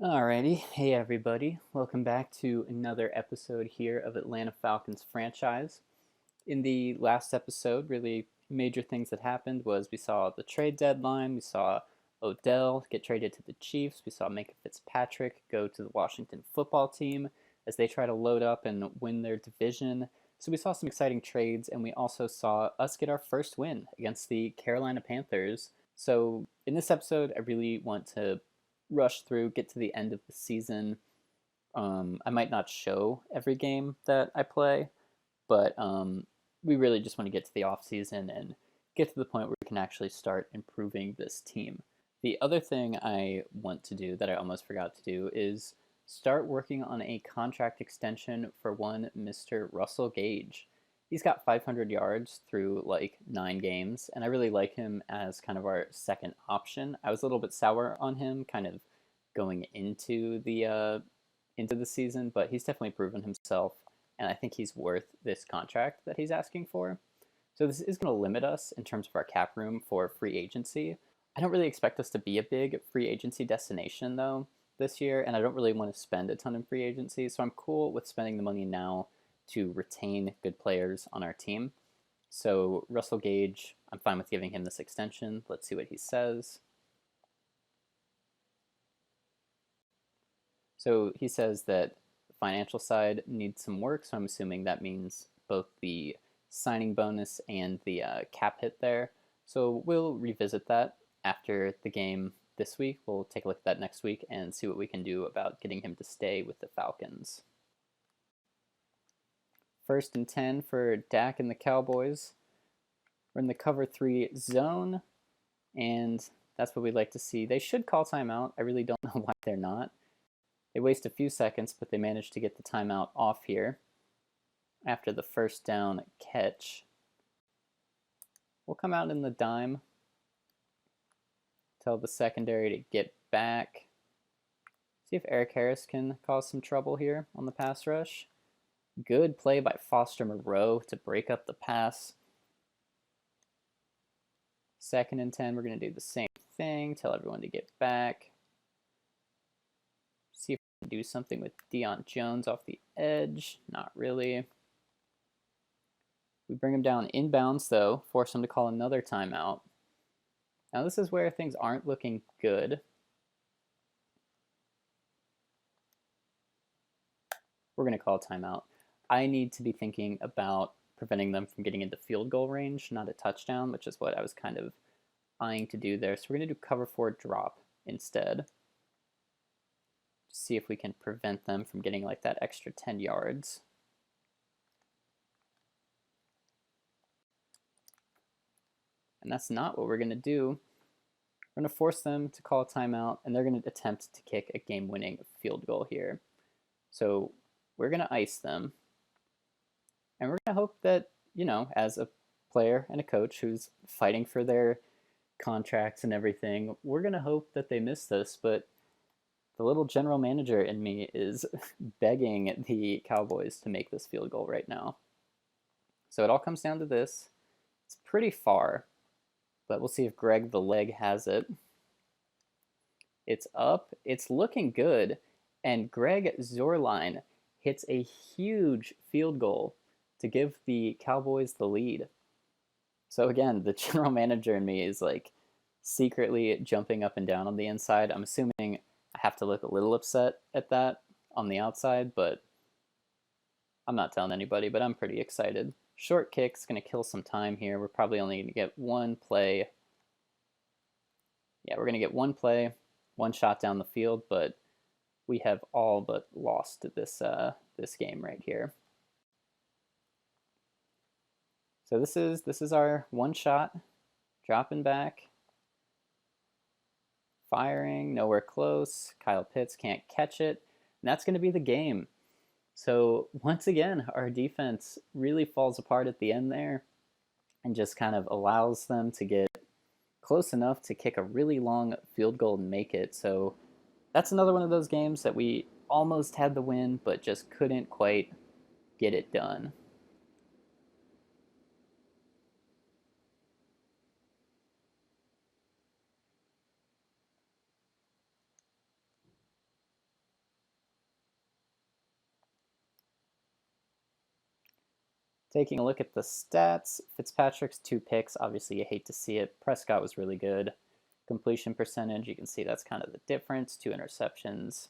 Alrighty, hey everybody, welcome back to another episode here of Atlanta Falcons franchise. In the last episode, really major things that happened was we saw the trade deadline, we saw Odell get traded to the Chiefs, we saw Minka Fitzpatrick go to the Washington football team as they try to load up and win their division. So we saw some exciting trades, and we also saw us get our first win against the Carolina Panthers. So in this episode, I really want to rush through, get to the end of the season. I might not show every game that I play, but we really just want to get to the off season and get to the point where we can actually start improving this team. The other thing I want to do that I almost forgot to do is start working on a contract extension for one Mr. Russell Gage. He's got 500 yards through like 9 games, and I really like him as kind of our second option. I was a little bit sour on him, kind of going into the season, but he's definitely proven himself, and I think he's worth this contract that he's asking for. So this is going to limit us in terms of our cap room for free agency. I don't really expect us to be a big free agency destination though this year, and I don't really want to spend a ton in free agency, so I'm cool with spending the money now to retain good players on our team. So Russell Gage, I'm fine with giving him this extension. Let's see what he says. So he says that the financial side needs some work, so I'm assuming that means both the signing bonus and the cap hit there. So we'll revisit that after the game this week. We'll take a look at that next week and see what we can do about getting him to stay with the Falcons. 1st and 10 for Dak and the Cowboys. We're in the cover 3 zone, and that's what we'd like to see. They should call timeout. I really don't know why they're not. They waste a few seconds, but they manage to get the timeout off here after the first down catch. We'll come out in the dime. Tell the secondary to get back. See if Eric Harris can cause some trouble here on the pass rush. Good play by Foster Moreau to break up the pass. 2nd and 10, we're going to do the same thing. Tell everyone to get back. See if we can do something with Deion Jones off the edge. Not really. We bring him down inbounds, though. Force him to call another timeout. Now this is where things aren't looking good. We're going to call a timeout. I need to be thinking about preventing them from getting into field goal range, not a touchdown, which is what I was kind of eyeing to do there. So we're going to do cover 4 drop instead. See if we can prevent them from getting like that extra 10 yards. And that's not what we're going to do. We're going to force them to call a timeout, and they're going to attempt to kick a game-winning field goal here. So we're going to ice them. And we're going to hope that, you know, as a player and a coach who's fighting for their contracts and everything, we're going to hope that they miss this. But the little general manager in me is begging the Cowboys to make this field goal right now. So it all comes down to this. It's pretty far, but we'll see if Greg the Leg has it. It's up. It's looking good. And Greg Zorline hits a huge field goal to give the Cowboys the lead. So again, the general manager in me is like secretly jumping up and down on the inside. I'm assuming I have to look a little upset at that on the outside, but I'm not telling anybody, but I'm pretty excited. Short kick's going to kill some time here. We're probably only going to get one play. Yeah, we're going to get one play, one shot down the field, but we have all but lost this game right here. So this is our one shot, dropping back, firing, nowhere close. Kyle Pitts can't catch it, and that's going to be the game. So once again, our defense really falls apart at the end there and just kind of allows them to get close enough to kick a really long field goal and make it. So that's another one of those games that we almost had the win, but just couldn't quite get it done. Taking a look at the stats, Fitzpatrick's 2 picks, obviously you hate to see it. Prescott was really good. Completion percentage, you can see that's kind of the difference, 2 interceptions.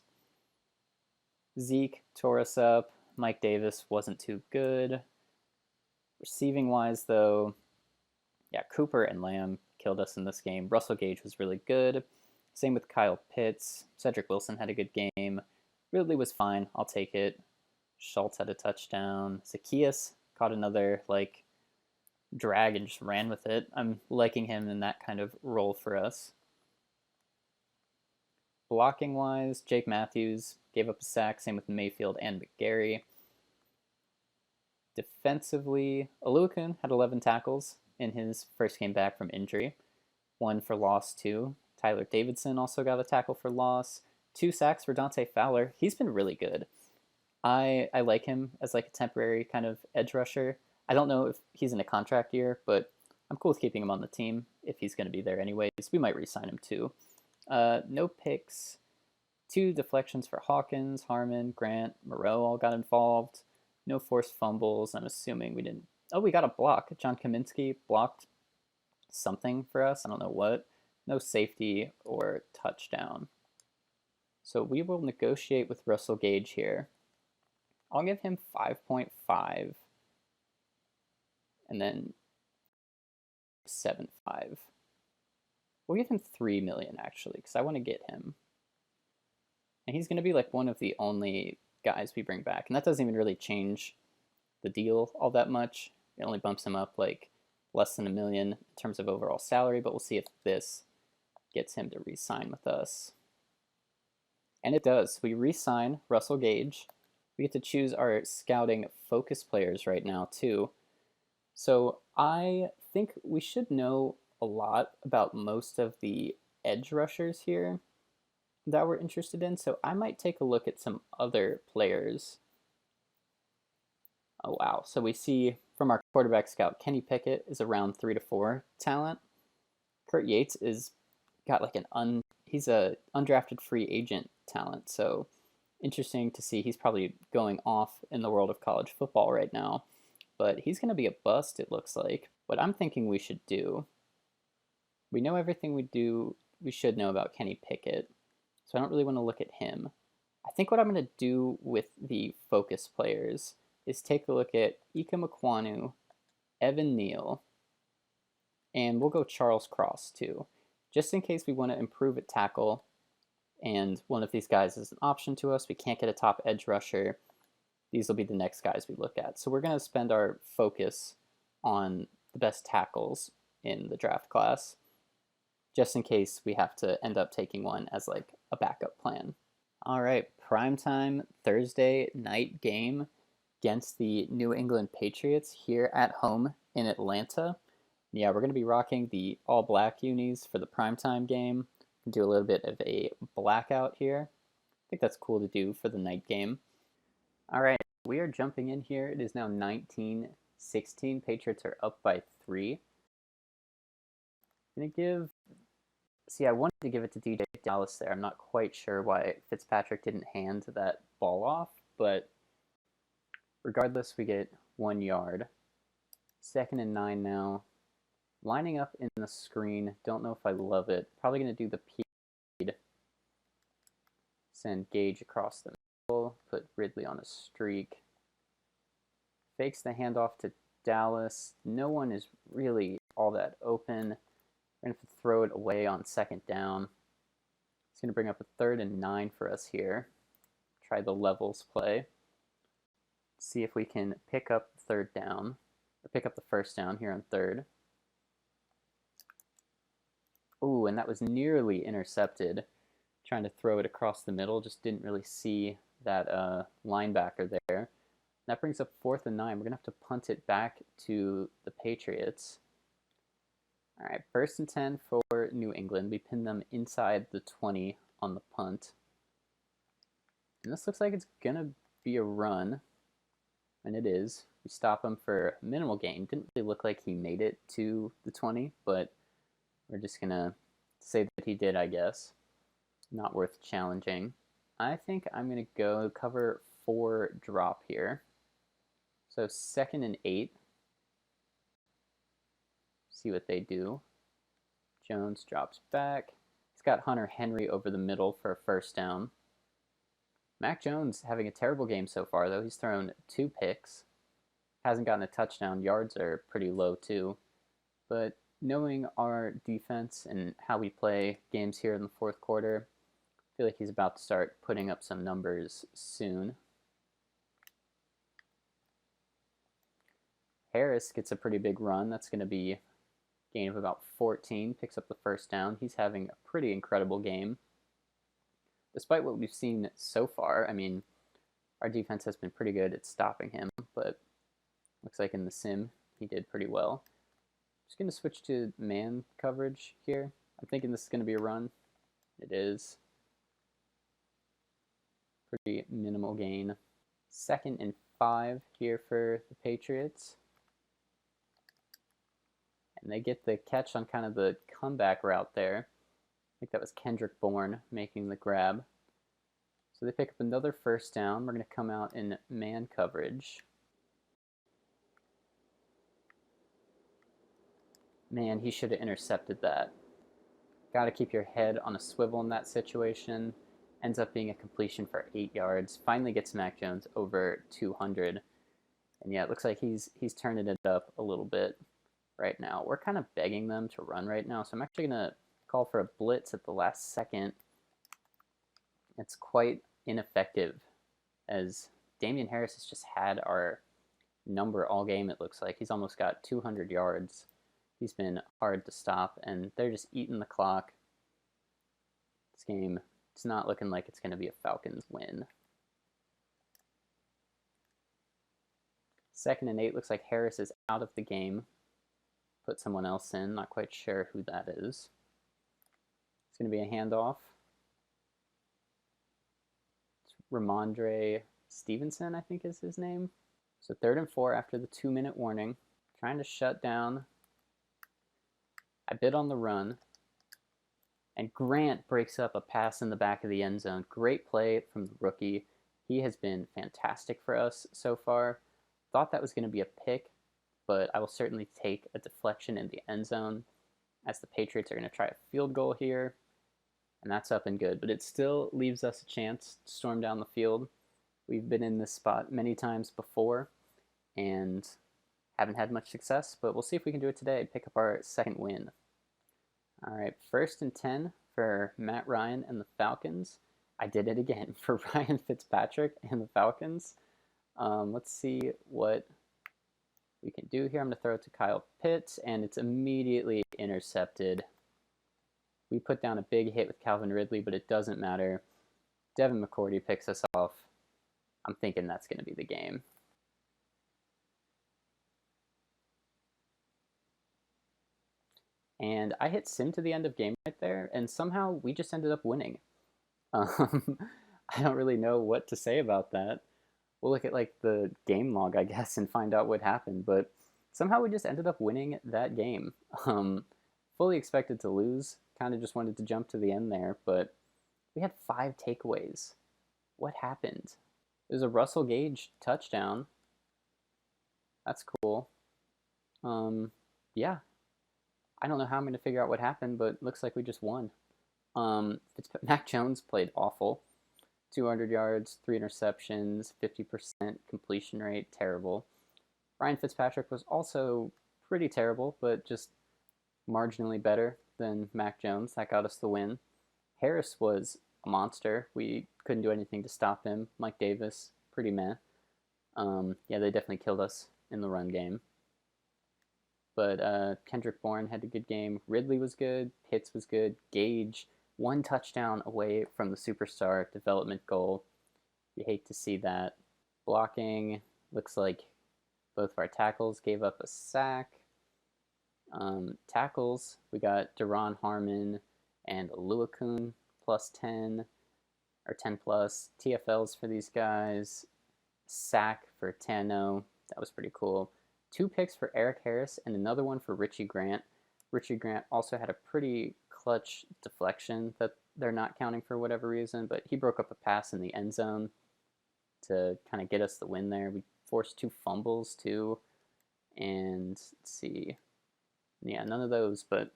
Zeke tore us up. Mike Davis wasn't too good. Receiving wise, though, yeah, Cooper and Lamb killed us in this game. Russell Gage was really good. Same with Kyle Pitts. Cedric Wilson had a good game. Ridley was fine. I'll take it. Schultz had a touchdown. Zacchaeus caught another drag and just ran with it. I'm liking him in that kind of role for us. Blocking wise, Jake Matthews gave up a sack. Same with Mayfield and McGarry. Defensively, Alukun had 11 tackles in his first game back from injury. 1 for loss, 2. Tyler Davidson also got a tackle for loss. 2 sacks for Dante Fowler. He's been really good. I like him as like a temporary kind of edge rusher. I don't know if he's in a contract year, but I'm cool with keeping him on the team if he's going to be there anyways. We might re-sign him too. No picks. 2 deflections for Hawkins, Harmon, Grant, Moreau all got involved. No forced fumbles. I'm assuming we didn't. Oh, we got a block. John Kaminsky blocked something for us. I don't know what. No safety or touchdown. So we will negotiate with Russell Gage here. I'll give him 5.5 and then 7.5. We'll give him 3 million actually, because I want to get him. And he's going to be like one of the only guys we bring back. And that doesn't even really change the deal all that much. It only bumps him up like less than $1 million in terms of overall salary, but we'll see if this gets him to re-sign with us. And it does. We re-sign Russell Gage. We get to choose our scouting focus players right now too. So I think we should know a lot about most of the edge rushers here that we're interested in. So I might take a look at some other players. Oh wow. So we see from our quarterback scout, Kenny Pickett is around 3 to 4 talent. Kurt Yates is got like he's a undrafted free agent talent. So interesting to see. He's probably going off in the world of college football right now, but he's going to be a bust, it looks like. What I'm thinking we should do, we know everything we should know about Kenny Pickett, so I don't really want to look at him. I think what I'm going to do with the focus players is take a look at Ika Mekwonu, Evan Neal, and we'll go Charles Cross too, just in case we want to improve at tackle and one of these guys is an option to us. We can't get a top edge rusher. These will be the next guys we look at. So we're going to spend our focus on the best tackles in the draft class, just in case we have to end up taking one as like a backup plan. All right, primetime Thursday night game against the New England Patriots here at home in Atlanta. Yeah, we're going to be rocking the all-black unis for the primetime game. Do a little bit of a blackout here. I think that's cool to do for the night game. All right, we are jumping in here. It is now 19-16. Patriots are up by 3. I'm going to give... See, I wanted to give it to DJ Dallas there. I'm not quite sure why Fitzpatrick didn't hand that ball off, but regardless, we get 1 yard. 2nd and 9 now. Lining up in the screen. Don't know if I love it. Probably going to do the P. Send Gage across the middle. Put Ridley on a streak. Fakes the handoff to Dallas. No one is really all that open. We're going to have to throw it away on 2nd down. It's going to bring up a 3rd and 9 for us here. Try the levels play. See if we can pick up the 3rd down. Or pick up the 1st down here on 3rd. Ooh, and that was nearly intercepted. Trying to throw it across the middle, just didn't really see that linebacker there. That brings up 4th and 9. We're going to have to punt it back to the Patriots. All right, 1st and 10 for New England. We pin them inside the 20 on the punt. And this looks like it's going to be a run, and it is. We stop him for minimal gain. Didn't really look like he made it to the 20, but we're just going to say that he did, I guess. Not worth challenging. I think I'm going to go cover 4 drop here. So 2nd and 8. See what they do. Jones drops back. He's got Hunter Henry over the middle for a first down. Mac Jones having a terrible game so far, though. He's thrown 2 picks. Hasn't gotten a touchdown. Yards are pretty low, too. But knowing our defense and how we play games here in the fourth quarter, I feel like he's about to start putting up some numbers soon. Harris gets a pretty big run. That's going to be a gain of about 14. Picks up the first down. He's having a pretty incredible game. Despite what we've seen so far, I mean, our defense has been pretty good at stopping him, but looks like in the sim, he did pretty well. Just going to switch to man coverage here. I'm thinking this is going to be a run. It is. Pretty minimal gain. 2nd and 5 here for the Patriots. And they get the catch on kind of the comeback route there. I think that was Kendrick Bourne making the grab. So they pick up another first down. We're going to come out in man coverage. Man, he should have intercepted that. Got to keep your head on a swivel in that situation. Ends up being a completion for 8 yards. Finally gets Mac Jones over 200. And yeah, it looks like he's turning it up a little bit right now. We're kind of begging them to run right now, so I'm actually going to call for a blitz at the last second. It's quite ineffective, as Damian Harris has just had our number all game, it looks like. He's almost got 200 yards. He's been hard to stop, and they're just eating the clock. This game, it's not looking like it's going to be a Falcons win. 2nd and 8, looks like Harris is out of the game. Put someone else in, not quite sure who that is. It's going to be a handoff. It's Ramondre Stevenson, I think is his name. So 3rd and 4 after the 2-minute warning. Trying to shut down. I bid on the run. And Grant breaks up a pass in the back of the end zone. Great play from the rookie. He has been fantastic for us so far. Thought that was going to be a pick, but I will certainly take a deflection in the end zone, as the Patriots are going to try a field goal here. And that's up and good. But it still leaves us a chance to storm down the field. We've been in this spot many times before and haven't had much success, but we'll see if we can do it today. Pick up our 2nd win. All right, 1st and 10 for Matt Ryan and the Falcons. I did it again for Ryan Fitzpatrick and the Falcons. Let's see what we can do here. I'm going to throw it to Kyle Pitts, and it's immediately intercepted. We put down a big hit with Calvin Ridley, but it doesn't matter. Devin McCourty picks us off. I'm thinking that's going to be the game. And I hit sim to the end of game right there, and somehow we just ended up winning. I don't really know what to say about that. We'll look at like the game log, I guess, and find out what happened. But somehow we just ended up winning that game. Fully expected to lose. Kind of just wanted to jump to the end there, but we had 5 takeaways. What happened? There's a Russell Gage touchdown. That's cool. Yeah. I don't know how I'm going to figure out what happened, but looks like we just won. Mac Jones played awful. 200 yards, 3 interceptions, 50% completion rate, terrible. Ryan Fitzpatrick was also pretty terrible, but just marginally better than Mac Jones. That got us the win. Harris was a monster. We couldn't do anything to stop him. Mike Davis, pretty meh. Yeah, they definitely killed us in the run game. But Kendrick Bourne had a good game. Ridley was good. Pitts was good. Gage, 1 touchdown away from the superstar development goal. You hate to see that. Blocking, looks like both of our tackles gave up a sack. Tackles, we got Deron Harmon and Luakun plus 10, or 10 plus. TFLs for these guys. Sack for Tano. That was pretty cool. 2 picks for Eric Harris and another one for Richie Grant. Richie Grant also had a pretty clutch deflection that they're not counting for whatever reason, but he broke up a pass in the end zone to kind of get us the win there. We forced 2 fumbles too. And let's see. Yeah, none of those, but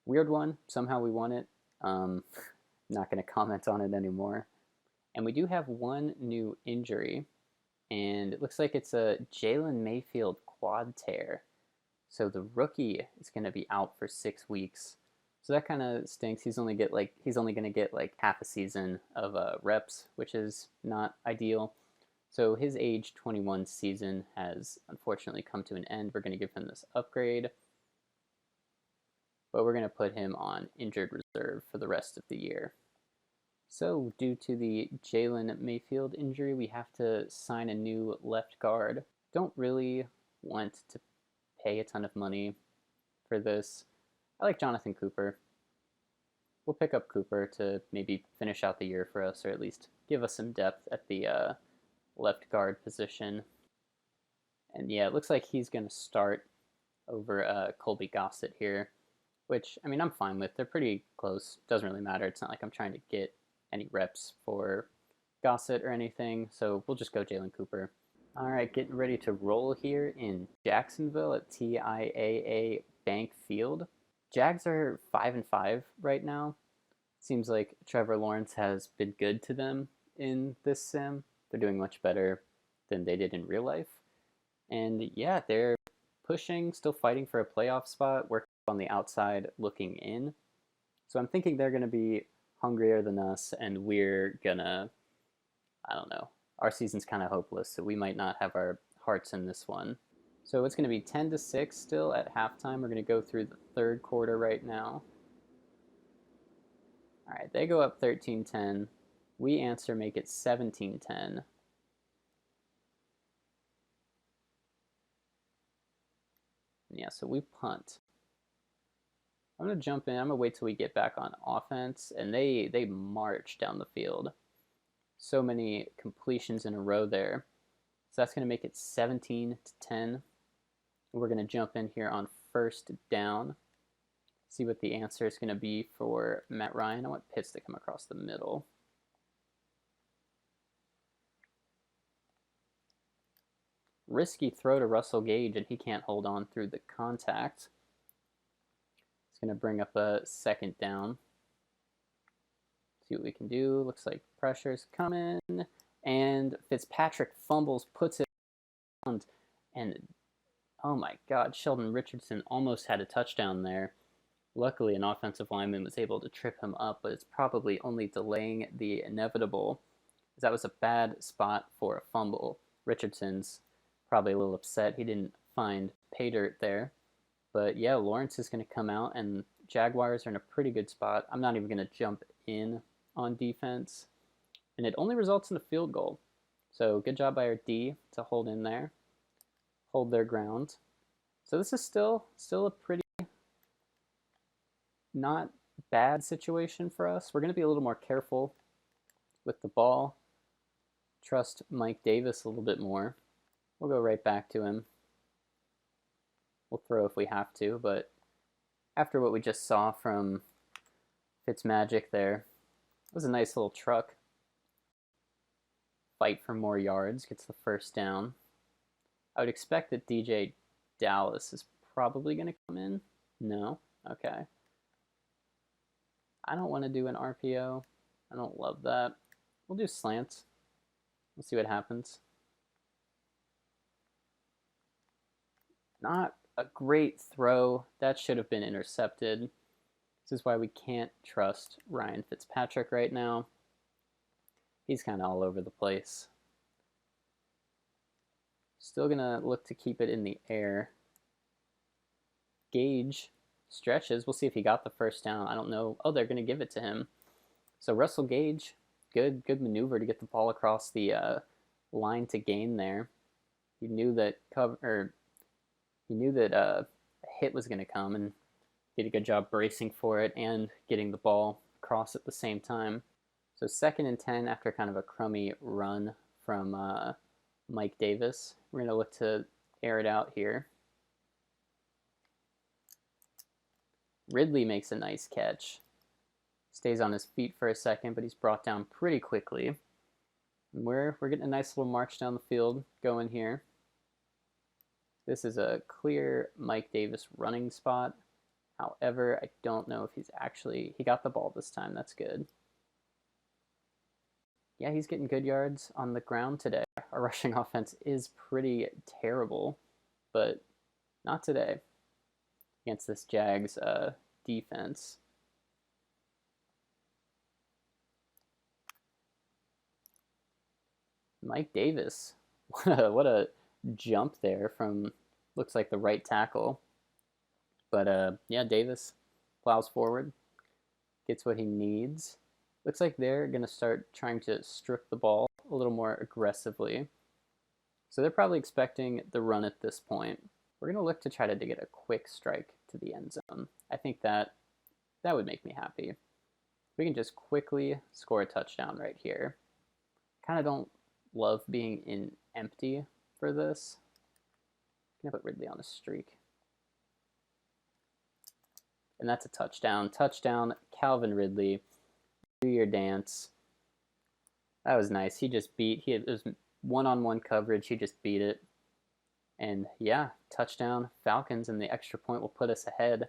weird one. Somehow we won it. Not going to comment on it anymore. And we do have one new injury, and it looks like it's a Jalen Mayfield quad tear. So the rookie is going to be out for 6 weeks. So that kind of stinks. He's only going to get like half a season of reps, which is not ideal. So his age 21 season has unfortunately come to an end. We're going to give him this upgrade, but we're going to put him on injured reserve for the rest of the year. So due to the Jalen Mayfield injury, we have to sign a new left guard. Don't really want to pay a ton of money for this. I like Jonathan Cooper. We'll pick up Cooper to maybe finish out the year for us, or at least give us some depth at the left guard position. And yeah, it looks like he's going to start over Colby Gossett here, which, I mean, I'm fine with. They're pretty close. Doesn't really matter. It's not like I'm trying to get any reps for Gossett or anything, so we'll just go Jalen Cooper. All right, getting ready to roll here in Jacksonville at TIAA Bank Field. Jags are 5-5 right now. Seems like Trevor Lawrence has been good to them in this sim. They're doing much better than they did in real life. And yeah, they're pushing, still fighting for a playoff spot, working on the outside, looking in. So I'm thinking they're going to be hungrier than us, and we're gonna, I don't know, our season's kind of hopeless, so we might not have our hearts in this one. So it's going to be 10-6 still at halftime. We're going to go through the third quarter right now. All right, they go up 13-10. We answer, make it 17-10. Yeah, so we punt. I'm going to jump in. I'm going to wait till we get back on offense, and they march down the field. So many completions in a row there. So that's going to make it 17-10. We're going to jump in here on first down. See what the answer is going to be for Matt Ryan. I want Pitts to come across the middle. Risky throw to Russell Gage, and he can't hold on through the contact. It's going to bring up a second down. See what we can do. Looks like pressure's coming. And Fitzpatrick fumbles, puts it on, and oh my God, Sheldon Richardson almost had a touchdown there. Luckily, an offensive lineman was able to trip him up, but it's probably only delaying the inevitable. That was a bad spot for a fumble. Richardson's probably a little upset he didn't find pay dirt there. But yeah, Lawrence is going to come out, and Jaguars are in a pretty good spot. I'm not even going to jump in on defense. And it only results in a field goal. So good job by our D to hold in there, hold their ground. So this is still a pretty not bad situation for us. We're going to be a little more careful with the ball. Trust Mike Davis a little bit more. We'll go right back to him. We'll throw if we have to, but after what we just saw from Fitzmagic there, it was a nice little truck. Fight for more yards, gets the first down. I would expect that DJ Dallas is probably going to come in. No? Okay. I don't want to do an RPO. I don't love that. We'll do slants. We'll see what happens. Not a great throw. That should have been intercepted. This is why we can't trust Ryan Fitzpatrick right now. He's kind of all over the place. Still going to look to keep it in the air. Gage stretches. We'll see if he got the first down. I don't know. Oh, they're going to give it to him. So Russell Gage, good maneuver to get the ball across the line to gain there. He knew that a hit was going to come, and did a good job bracing for it and getting the ball across at the same time. So 2nd and 10 after kind of a crummy run from Mike Davis. We're going to look to air it out here. Ridley makes a nice catch. Stays on his feet for a second, but he's brought down pretty quickly. We're getting a nice little march down the field going here. This is a clear Mike Davis running spot. However, I don't know if he got the ball this time. That's good. Yeah, he's getting good yards on the ground today. Our rushing offense is pretty terrible, but not today against this Jags defense. Mike Davis, what a jump there from looks like the right tackle. But yeah, Davis plows forward, gets what he needs. Looks like they're going to start trying to strip the ball a little more aggressively. So they're probably expecting the run at this point. We're going to look to try to get a quick strike to the end zone. I think that would make me happy. We can just quickly score a touchdown right here. Kind of don't love being in empty for this. I'm going to put Ridley on a streak. And that's a touchdown. Touchdown, Calvin Ridley. Do your dance. That was nice. He just beat. It was one-on-one coverage. He just beat it. And yeah, touchdown, Falcons, and the extra point will put us ahead.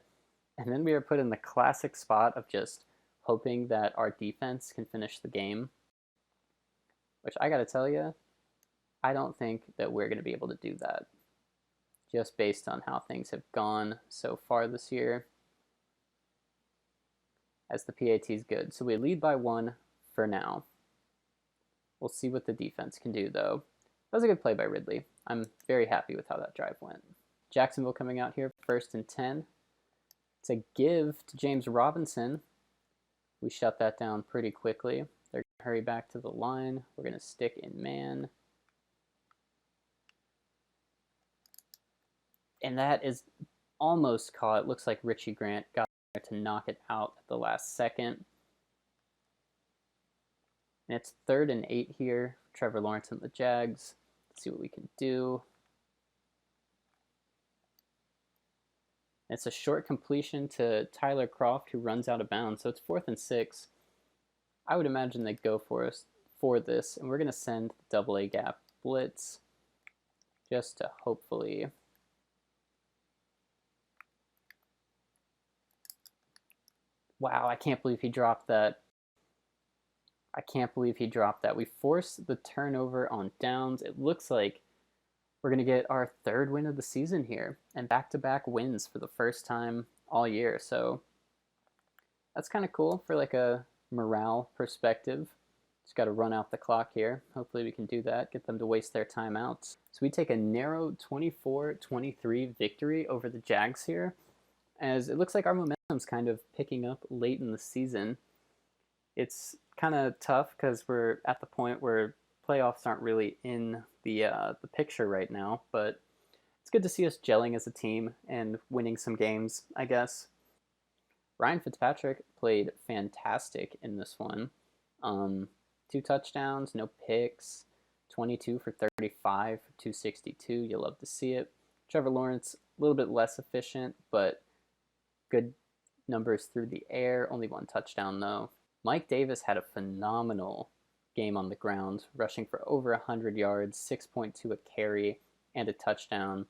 And then we are put in the classic spot of just hoping that our defense can finish the game. Which I got to tell you, I don't think that we're going to be able to do that. Just based on how things have gone so far this year. As the PAT is good. So we lead by 1 for now. We'll see what the defense can do, though. That was a good play by Ridley. I'm very happy with how that drive went. Jacksonville coming out here, 1st and 10. It's a give to James Robinson. We shut that down pretty quickly. They're going to hurry back to the line. We're going to stick in man. And that is almost caught. It looks like Richie Grant got there to knock it out at the last second. And it's 3rd and 8 here. Trevor Lawrence and the Jags. Let's see what we can do. It's a short completion to Tyler Kroft, who runs out of bounds. So it's 4th and 6. I would imagine they'd go for us for this. And we're going to send double A gap blitz just to hopefully... Wow, I can't believe he dropped that. I can't believe he dropped that. We forced the turnover on downs. It looks like we're going to get our 3rd win of the season here and back-to-back wins for the first time all year. So that's kind of cool for like a morale perspective. Just got to run out the clock here. Hopefully we can do that, get them to waste their timeouts. So we take a narrow 24-23 victory over the Jags here, as it looks like our momentum's kind of picking up late in the season. It's kind of tough because we're at the point where playoffs aren't really in the picture right now, but it's good to see us gelling as a team and winning some games, I guess. Ryan Fitzpatrick played fantastic in this one. 2 touchdowns, no picks, 22 for 35 for 262. You love to see it. Trevor Lawrence, a little bit less efficient, but good numbers through the air. Only 1 touchdown, though. Mike Davis had a phenomenal game on the ground, rushing for over 100 yards, 6.2 a carry, and a touchdown.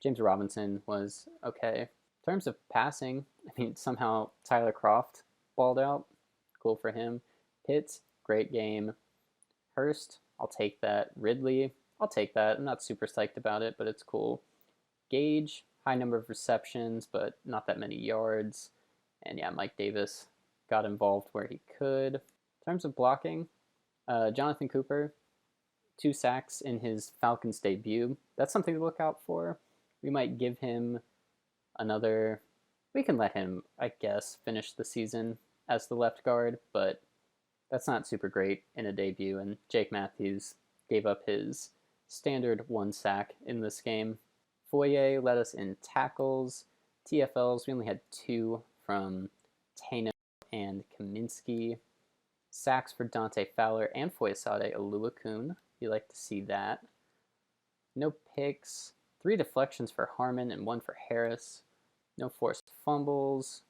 James Robinson was okay. In terms of passing, I mean, somehow Tyler Kroft balled out. Cool for him. Pitts, great game. Hurst, I'll take that. Ridley, I'll take that. I'm not super psyched about it, but it's cool. Gage, high number of receptions, but not that many yards. And yeah, Mike Davis got involved where he could. In terms of blocking, Jonathan Cooper, 2 sacks in his Falcons debut. That's something to look out for. We might give him another... We can let him, I guess, finish the season as the left guard, but that's not super great in a debut, and Jake Matthews gave up his standard 1 sack in this game. Foye led us in tackles. TFLs, we only had 2 from Tano and Kaminsky. Sacks for Dante Fowler and Foyesade Oluokun. You like to see that. No picks. 3 deflections for Harmon and 1 for Harris. No forced fumbles.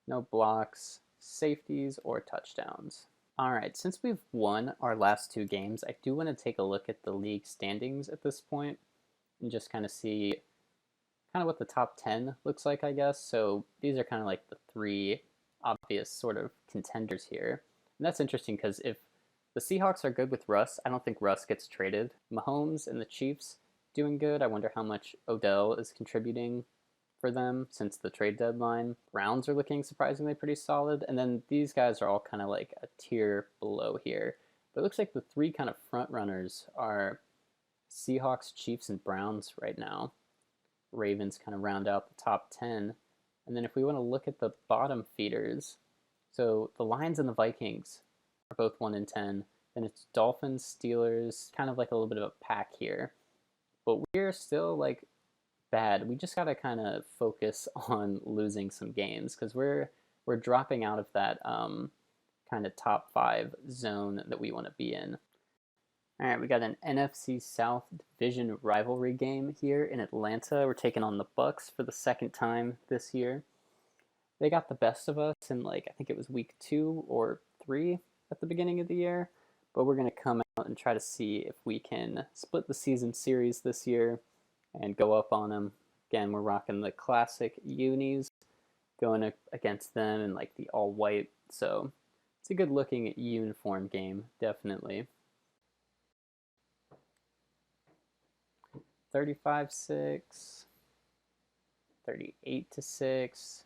No blocks, safeties, or touchdowns. All right, since we've won our last two games, I do want to take a look at the league standings at this point and just kind of see kind of what the top 10 looks like, I guess. So these are kind of like the three obvious sort of contenders here. And that's interesting because if the Seahawks are good with Russ, I don't think Russ gets traded. Mahomes and the Chiefs doing good. I wonder how much Odell is contributing for them since the trade deadline. Browns are looking surprisingly pretty solid. And then these guys are all kind of like a tier below here. But it looks like the three kind of front runners are Seahawks, Chiefs, and Browns right now. Ravens kind of round out the top 10. And then if we want to look at the bottom feeders, so the Lions and the Vikings are both 1 and 10. Then it's Dolphins, Steelers, kind of like a little bit of a pack here. But we're still like bad. We just got to kind of focus on losing some games because we're dropping out of that kind of top 5 zone that we want to be in. All right, we got an NFC South division rivalry game here in Atlanta. We're taking on the Bucks for the second time this year. They got the best of us in I think it was week 2 or 3 at the beginning of the year, but we're going to come out and try to see if we can split the season series this year and go up on them. Again, we're rocking the classic unis, going against them in the all white, so it's a good looking uniform game, definitely. 35-6, 38-6.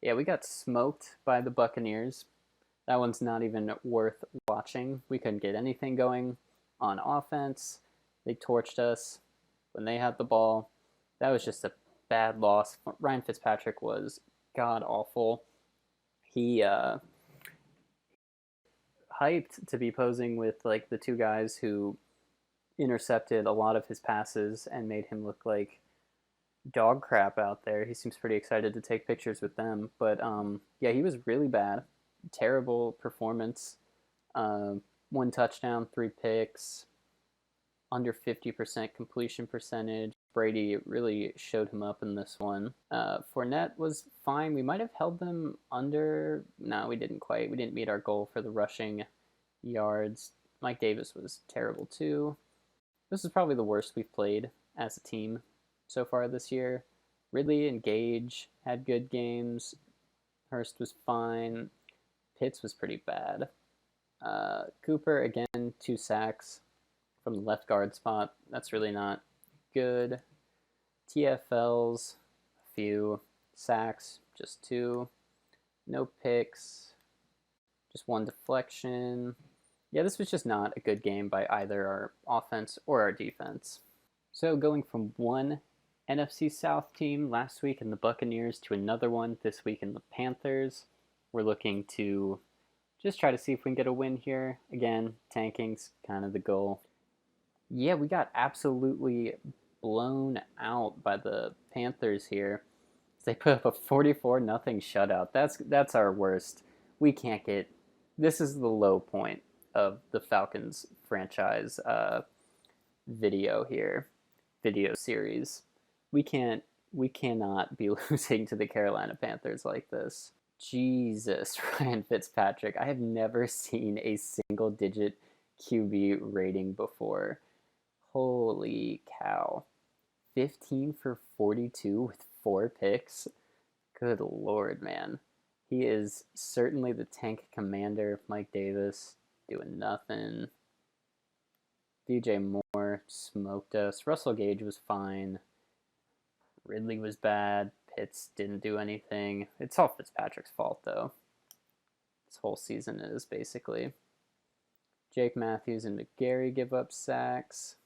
Yeah, we got smoked by the Buccaneers. That one's not even worth watching. We couldn't get anything going on offense. They torched us when they had the ball. That was just a bad loss. Ryan Fitzpatrick was god awful. He hyped to be posing with the two guys who intercepted a lot of his passes and made him look like dog crap out there. He seems pretty excited to take pictures with them. But yeah, he was really bad. Terrible performance. 1 touchdown, 3 picks, under 50% completion percentage. Brady really showed him up in this one. Fournette was fine. We might have held them under. No, we didn't quite. We didn't meet our goal for the rushing yards. Mike Davis was terrible too. This is probably the worst we've played as a team so far this year. Ridley and Gage had good games. Hurst was fine. Pitts was pretty bad. Cooper, again, 2 sacks from the left guard spot. That's really not good. TFLs, a few. Sacks, just 2. No picks. Just 1 deflection. Yeah, this was just not a good game by either our offense or our defense. So going from one NFC South team last week in the Buccaneers to another one this week in the Panthers, we're looking to just try to see if we can get a win here. Again, tanking's kind of the goal. Yeah, we got absolutely blown out by the Panthers here. They put up a 44-0 shutout. That's our worst. We can't get... This is the low point of the Falcons franchise video series. We cannot be losing to the Carolina Panthers like this. Jesus, Ryan Fitzpatrick. I have never seen a single-digit QB rating before. Holy cow. 15 for 42 with 4 picks. Good Lord, man. He is certainly the tank commander. Mike Davis doing nothing. DJ Moore smoked us. Russell Gage was fine. Ridley was bad. Pitts didn't do anything. It's all Fitzpatrick's fault, though. This whole season is, basically. Jake Matthews and McGarry give up sacks.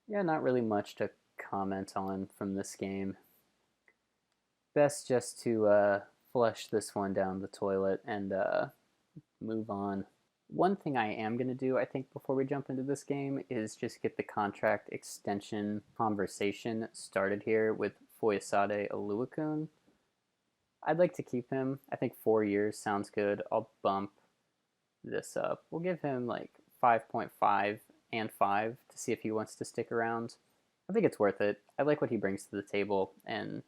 Yeah, not really much to comment on from this game. Best just to flush this one down the toilet and move on. One thing I am going to do, I think, before we jump into this game is just get the contract extension conversation started here with Foyesade Oluokun. I'd like to keep him. I think 4 years sounds good. I'll bump this up. We'll give him 5.5 and 5 to see if he wants to stick around. I think it's worth it. I like what he brings to the table, and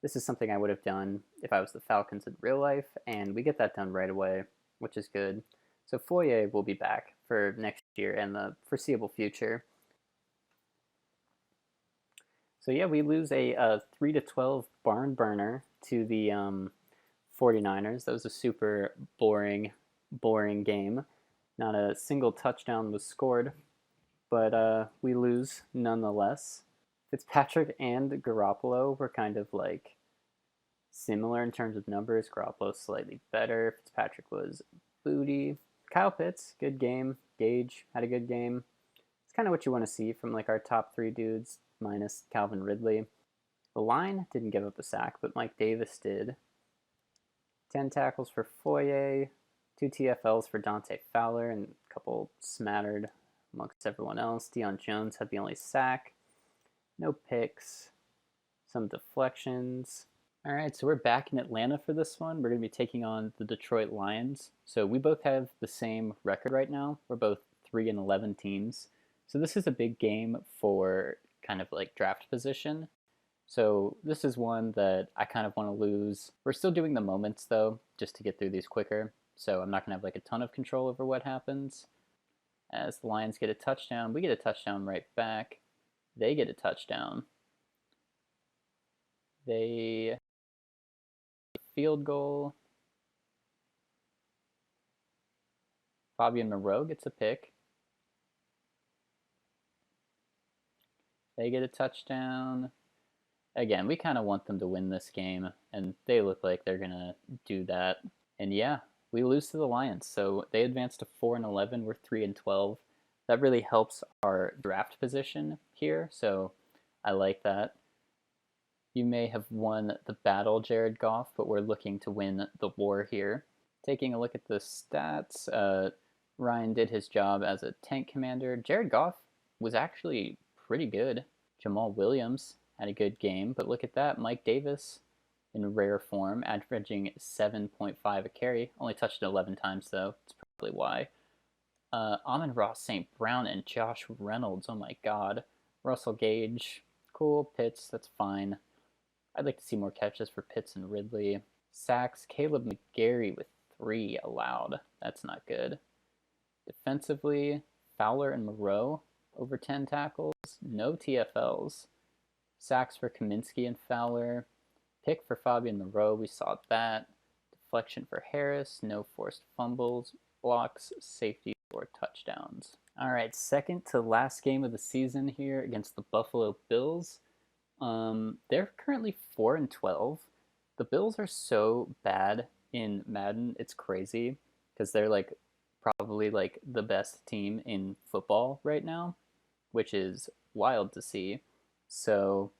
This is something I would have done if I was the Falcons in real life, and we get that done right away, which is good. So Foye will be back for next year and the foreseeable future. So yeah, we lose a 3-12 barn burner to the 49ers. That was a super boring game. Not a single touchdown was scored, but we lose nonetheless. Fitzpatrick and Garoppolo were kind of like similar in terms of numbers. Garoppolo slightly better. Fitzpatrick was booty. Kyle Pitts, good game. Gage had a good game. It's kind of what you want to see from like our top three dudes, minus Calvin Ridley. The line didn't give up a sack, but Mike Davis did. 10 tackles for Foye, 2 TFLs for Dante Fowler, and a couple smattered amongst everyone else. Deion Jones had the only sack. No picks. Some deflections. All right, so we're back in Atlanta for this one. We're going to be taking on the Detroit Lions. So we both have the same record right now. We're both 3-11 teams. So this is a big game for kind of like draft position. So this is one that I kind of want to lose. We're still doing the moments though, just to get through these quicker. So I'm not going to have like a ton of control over what happens. As the Lions get a touchdown, we get a touchdown right back. They get a touchdown. They field goal. Fabian Moreau gets a pick. They get a touchdown. Again, we kind of want them to win this game, and they look like they're going to do that. And yeah, we lose to the Lions. So they advance to 4-11. We're 3-12. That really helps our draft position here. So I like that. You may have won the battle, Jared Goff, but we're looking to win the war here. Taking a look at the stats, Ryan did his job as a tank commander. Jared Goff was actually pretty good. Jamal Williams had a good game, but look at that. Mike Davis in rare form, averaging 7.5 a carry. Only touched it 11 times, though. That's probably why. Amon-Ra St. Brown and Josh Reynolds. Oh my god. Russell Gage. Cool. Pitts. That's fine. I'd like to see more catches for Pitts and Ridley. Sacks, Caleb McGarry with 3 allowed. That's not good. Defensively, Fowler and Moreau over 10 tackles. No TFLs. Sacks for Kaminsky and Fowler. Pick for Fabian Moreau. We saw that. Deflection for Harris. No forced fumbles. Blocks, safety, or touchdowns. All right, second to last game of the season here against the Buffalo Bills. They're currently 4-12. The Bills are so bad in Madden, it's crazy because they're like probably like the best team in football right now, which is wild to see. So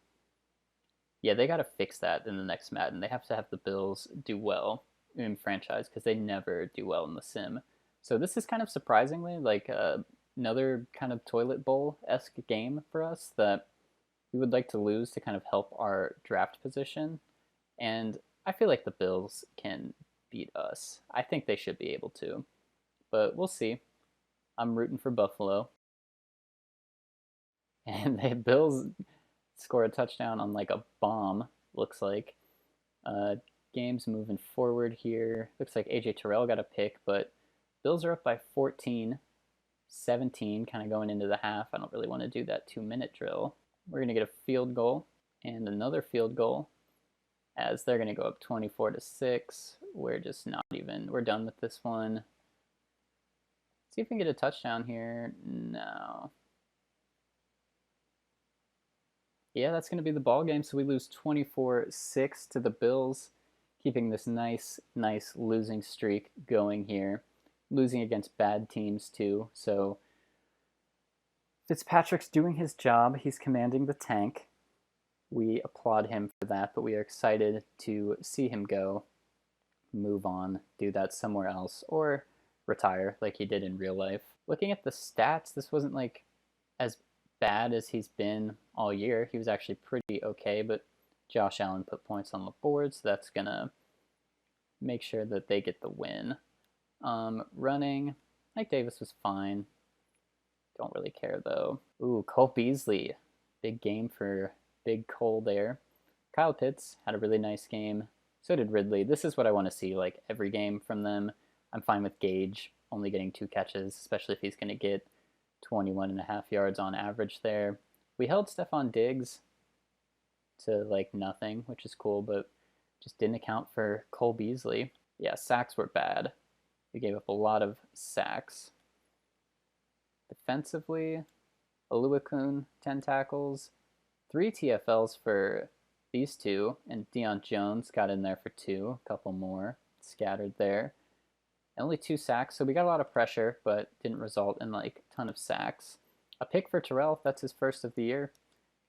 yeah, they got to fix that in the next Madden. They have to have the Bills do well in franchise because they never do well in the sim. So this is kind of surprisingly like another kind of toilet bowl-esque game for us that we would like to lose to kind of help our draft position. And I feel like the Bills can beat us. I think they should be able to. But we'll see. I'm rooting for Buffalo. And the Bills score a touchdown on like a bomb, looks like. Game's moving forward here. Looks like AJ Terrell got a pick, but Bills are up by 14, 17, kind of going into the half. I don't really want to do that 2-minute drill. We're going to get a field goal and another field goal as they're going to go up 24-6. We're just not even, we're done with this one. See if we can get a touchdown here. No. Yeah, that's going to be the ball game. So we lose 24-6 to the Bills, keeping this nice losing streak going here. Losing against bad teams too. So Fitzpatrick's doing his job. He's commanding the tank. We applaud him for that, but we are excited to see him go, move on, do that somewhere else, or retire like he did in real life. Looking at the stats, this wasn't like as bad as he's been all year. He was actually pretty okay, but Josh Allen put points on the board, so that's gonna make sure that they get the win. Running, Mike Davis was fine. Don't really care though. Ooh, Cole Beasley. Big game for Big Cole there. Kyle Pitts had a really nice game. So did Ridley. This is what I want to see like every game from them. I'm fine with Gage only getting 2 catches, especially if he's going to get 21.5 yards on average there. We held Stephon Diggs to like nothing, which is cool, but just didn't account for Cole Beasley. Yeah, sacks were bad. We gave up a lot of sacks. Defensively, Oluokun, 10 tackles, 3 TFLs for these two, and Deion Jones got in there for 2, a couple more scattered there. And only 2 sacks, so we got a lot of pressure, but didn't result in like a ton of sacks. A pick for Terrell, that's his first of the year.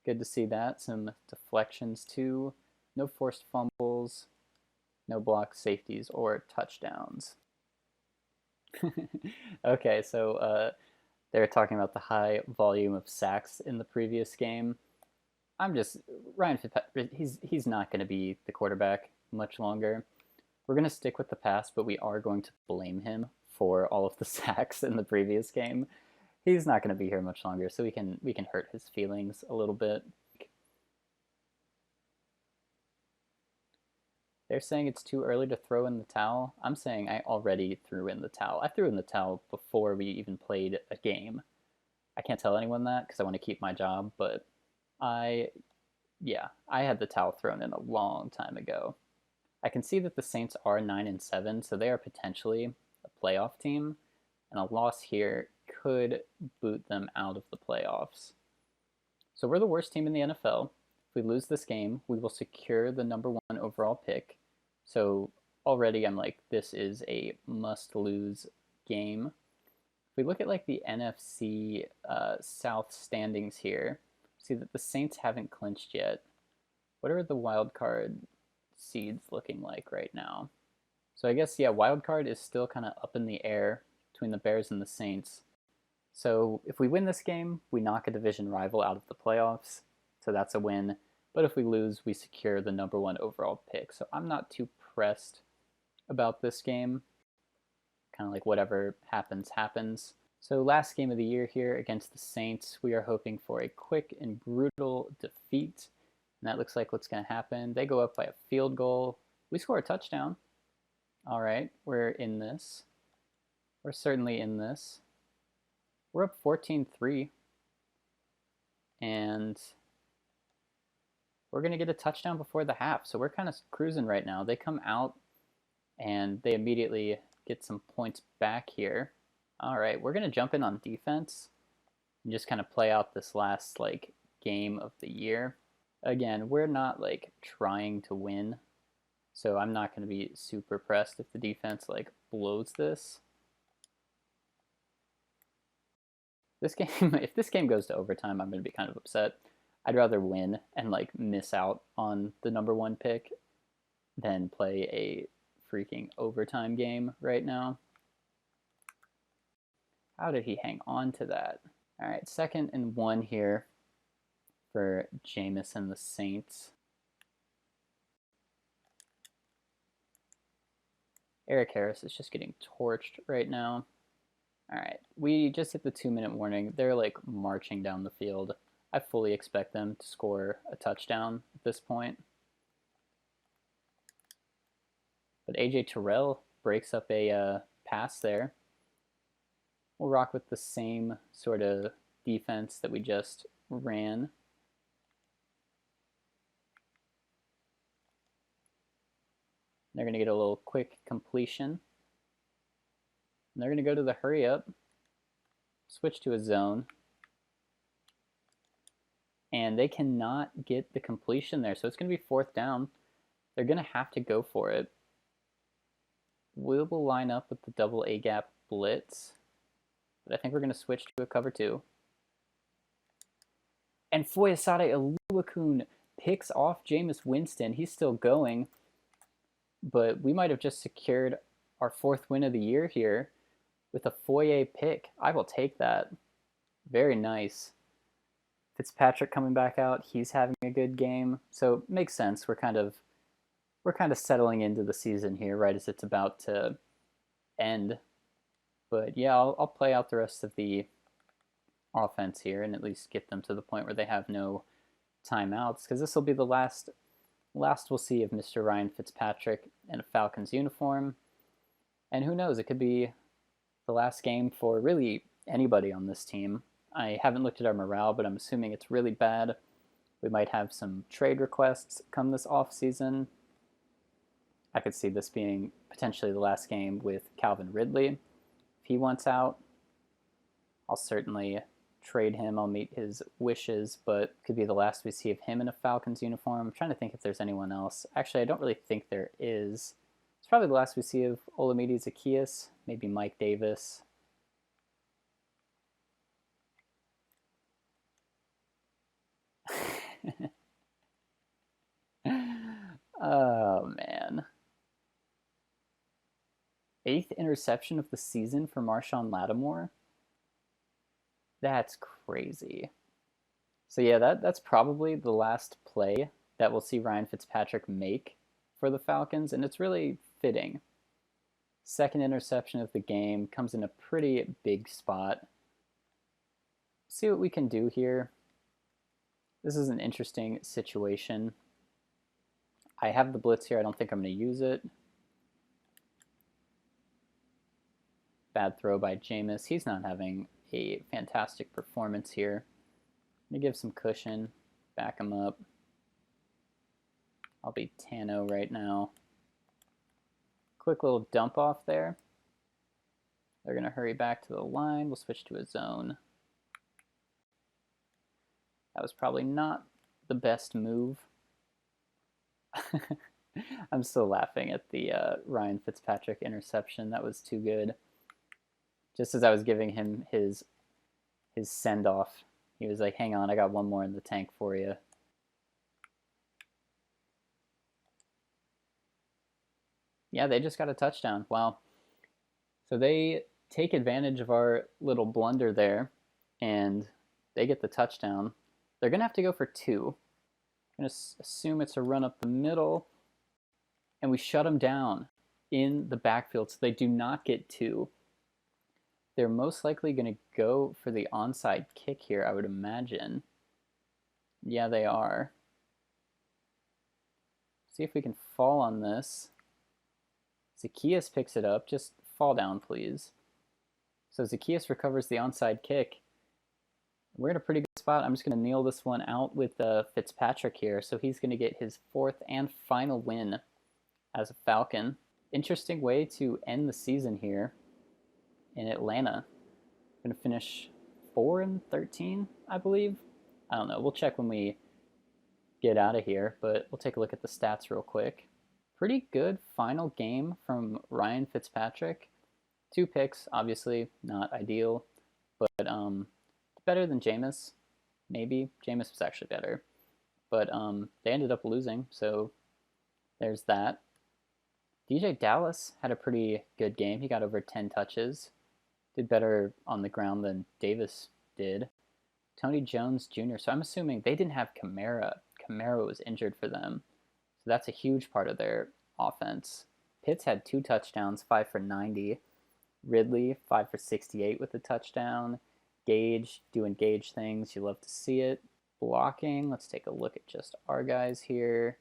Good to see that. Some deflections too. No forced fumbles, no blocked safeties or touchdowns. Okay, so they were talking about the high volume of sacks in the previous game. Ryan Fitzpatrick, he's not going to be the quarterback much longer. We're going to stick with the pass, but we are going to blame him for all of the sacks in the previous game. He's not going to be here much longer, so we can hurt his feelings a little bit. They're saying it's too early to throw in the towel. I'm saying I already threw in the towel. I threw in the towel before we even played a game. I can't tell anyone that because I want to keep my job, but I had the towel thrown in a long time ago. I can see that the Saints are 9-7, so they are potentially a playoff team, and a loss here could boot them out of the playoffs. So we're the worst team in the NFL. If we lose this game, we will secure the number 1 overall pick. So already I'm like, this is a must-lose game. If we look at like the NFC South standings here, see that the Saints haven't clinched yet. What are the wild card seeds looking like right now? So I guess, yeah, wild card is still kind of up in the air between the Bears and the Saints. So if we win this game, we knock a division rival out of the playoffs. So that's a win. But if we lose, we secure the number 1 overall pick. So I'm not too pressed about this game. Kind of like whatever happens, happens. So last game of the year here against the Saints, we are hoping for a quick and brutal defeat. And that looks like what's going to happen. They go up by a field goal. We score a touchdown. All right, we're in this. We're certainly in this. We're up 14-3. And we're going to get a touchdown before the half. So we're kind of cruising right now. They come out and they immediately get some points back here. All right, we're going to jump in on defense and just kind of play out this last like game of the year. Again, we're not like trying to win, so I'm not going to be super pressed if the defense like blows this. This game, if this game goes to overtime, I'm going to be kind of upset. I'd rather win and like miss out on the number 1 pick than play a freaking overtime game right now. How did he hang on to that? All right, 2nd and 1 here for Jameis and the Saints. Eric Harris is just getting torched right now. All right, we just hit the 2-minute warning. They're like marching down the field. I fully expect them to score a touchdown at this point. But AJ Terrell breaks up a pass there. We'll rock with the same sort of defense that we just ran. They're going to get a little quick completion. And they're going to go to the hurry up, switch to a zone. And they cannot get the completion there. So it's going to be 4th down. They're going to have to go for it. We will line up with the double A-gap blitz. But I think we're going to switch to a cover 2. And Foyesade Oluokun picks off Jameis Winston. He's still going. But we might have just secured our 4th win of the year here with a Foye pick. I will take that. Very nice. Fitzpatrick coming back out. He's having a good game. So makes sense. We're kind of settling into the season here right as it's about to end. But yeah, I'll play out the rest of the offense here and at least get them to the point where they have no timeouts, because this will be the last Last we'll see of Mr. Ryan Fitzpatrick in a Falcons uniform. And who knows, it could be the last game for really anybody on this team. I haven't looked at our morale, but I'm assuming it's really bad. We might have some trade requests come this offseason. I could see this being potentially the last game with Calvin Ridley. If he wants out, I'll certainly trade him. I'll meet his wishes, but could be the last we see of him in a Falcons uniform. I'm trying to think if there's anyone else. Actually, I don't really think there is. It's probably the last we see of Olamide Zaccheaus, maybe Mike Davis. Oh, man. 8th interception of the season for Marshawn Lattimore? That's crazy. So yeah, that's probably the last play that we'll see Ryan Fitzpatrick make for the Falcons, and it's really fitting. 2nd interception of the game, comes in a pretty big spot. See what we can do here. This is an interesting situation. I have the blitz here. I don't think I'm going to use it. Bad throw by Jameis. He's not having a fantastic performance here. I'm going to give some cushion. Back him up. I'll be Tano right now. Quick little dump off there. They're going to hurry back to the line. We'll switch to a zone. That was probably not the best move. I'm still laughing at the Ryan Fitzpatrick interception. That was too good. Just as I was giving him his send-off, he was like, hang on, I got one more in the tank for you. Yeah, they just got a touchdown. Wow. So they take advantage of our little blunder there, and they get the touchdown. They're going to have to go for 2. I'm going to assume it's a run up the middle, and we shut them down in the backfield, so they do not get 2. They're most likely going to go for the onside kick here, I would imagine. Yeah, they are. See if we can fall on this. Zaccheaus picks it up. Just fall down, please. So Zaccheaus recovers the onside kick. We're in a pretty good spot. I'm just going to kneel this one out with Fitzpatrick here. So he's going to get his 4th and final win as a Falcon. Interesting way to end the season here in Atlanta. Going to finish 4-13, I believe. I don't know. We'll check when we get out of here, but we'll take a look at the stats real quick. Pretty good final game from Ryan Fitzpatrick. 2 picks, obviously not ideal, but better than Jameis, maybe. Jameis was actually better, but they ended up losing, so there's that. DJ Dallas had a pretty good game. He got over 10 touches. Did better on the ground than Davis did. Tony Jones Jr., so I'm assuming they didn't have Kamara. Kamara was injured for them. So that's a huge part of their offense. Pitts had 2 touchdowns, 5 for 90. Ridley, 5 for 68 with a touchdown. Gage, doing Gage things. You love to see it. Blocking, let's take a look at just our guys here.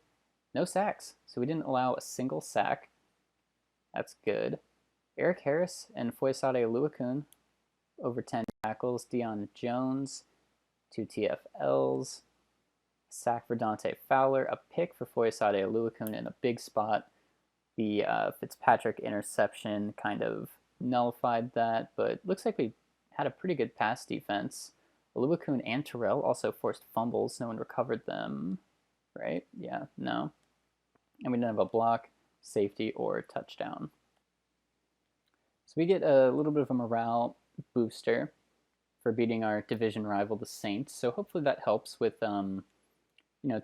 No sacks, so we didn't allow a single sack. That's good. Eric Harris and Foyesade Oluokun, over 10 tackles. Deion Jones, 2 TFLs. Sack for Dante Fowler, a pick for Foyesade Oluokun in a big spot. The Fitzpatrick interception kind of nullified that, but looks like we had a pretty good pass defense. Oluokun and Terrell also forced fumbles. No one recovered them, right? Yeah, no. And we didn't have a block, safety, or touchdown. So we get a little bit of a morale booster for beating our division rival, the Saints. So hopefully that helps with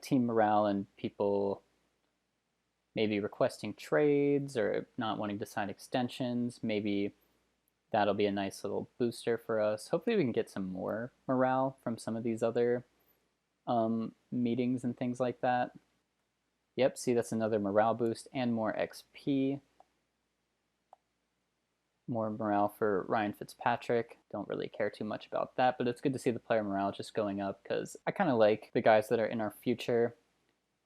team morale and people maybe requesting trades or not wanting to sign extensions. Maybe that'll be a nice little booster for us. Hopefully we can get some more morale from some of these other meetings and things like that. Yep, see, that's another morale boost and more XP. More morale for Ryan Fitzpatrick. Don't really care too much about that, but it's good to see the player morale just going up because I kind of like the guys that are in our future.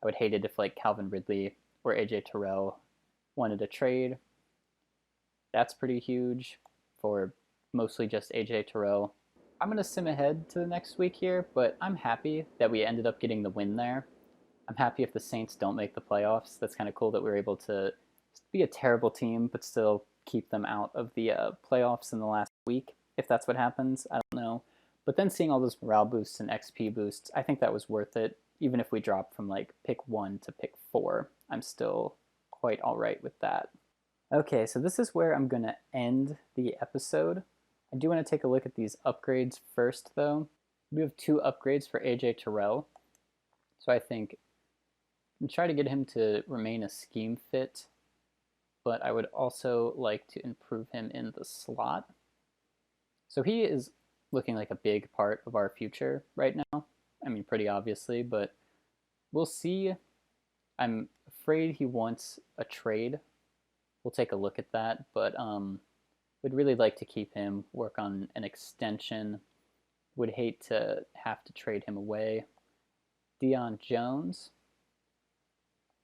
I would hate it if like Calvin Ridley or AJ Terrell wanted a trade. That's pretty huge for mostly just AJ Terrell. I'm going to sim ahead to the next week here, but I'm happy that we ended up getting the win there. I'm happy if the Saints don't make the playoffs. That's kind of cool that we were able to be a terrible team, but still keep them out of the playoffs in the last week, if that's what happens. I don't know. But then seeing all those morale boosts and XP boosts, I think that was worth it. Even if we drop from like pick 1 to pick 4, I'm still quite all right with that. Okay, so this is where I'm going to end the episode. I do want to take a look at these upgrades first, though. We have 2 upgrades for AJ Terrell. So I think and try to get him to remain a scheme fit, but I would also like to improve him in the slot. So he is looking like a big part of our future right now. I mean, pretty obviously, but we'll see. I'm afraid he wants a trade. We'll take a look at that, but would really like to keep him, work on an extension. Would hate to have to trade him away. Deion Jones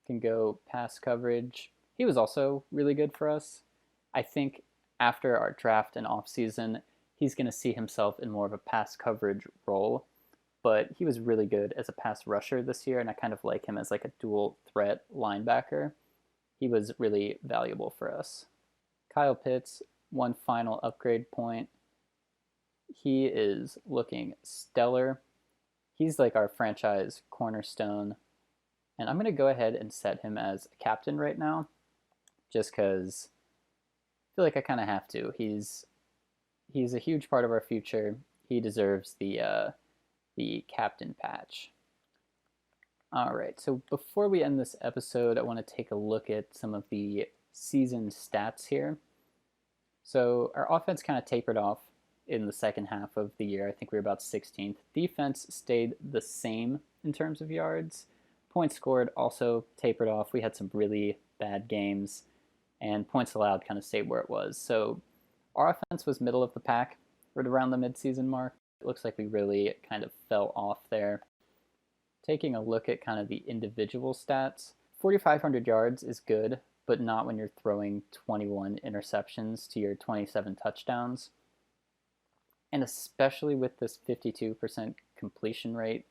can go pass coverage. He was also really good for us. I think after our draft and offseason, he's going to see himself in more of a pass coverage role. But he was really good as a pass rusher this year, and I kind of like him as like a dual threat linebacker. He was really valuable for us. Kyle Pitts, one final upgrade point. He is looking stellar. He's like our franchise cornerstone. And I'm going to go ahead and set him as a captain right now, just because I feel like I kind of have to. He's a huge part of our future. He deserves the captain patch. All right, so before we end this episode, I want to take a look at some of the season stats here. So our offense kind of tapered off in the second half of the year. I think we were about 16th. Defense stayed the same in terms of yards. Points scored also tapered off. We had some really bad games, and points allowed kind of stayed where it was. So our offense was middle of the pack right around the midseason mark. It looks like we really kind of fell off there. Taking a look at kind of the individual stats, 4,500 yards is good, but not when you're throwing 21 interceptions to your 27 touchdowns. And especially with this 52% completion rate,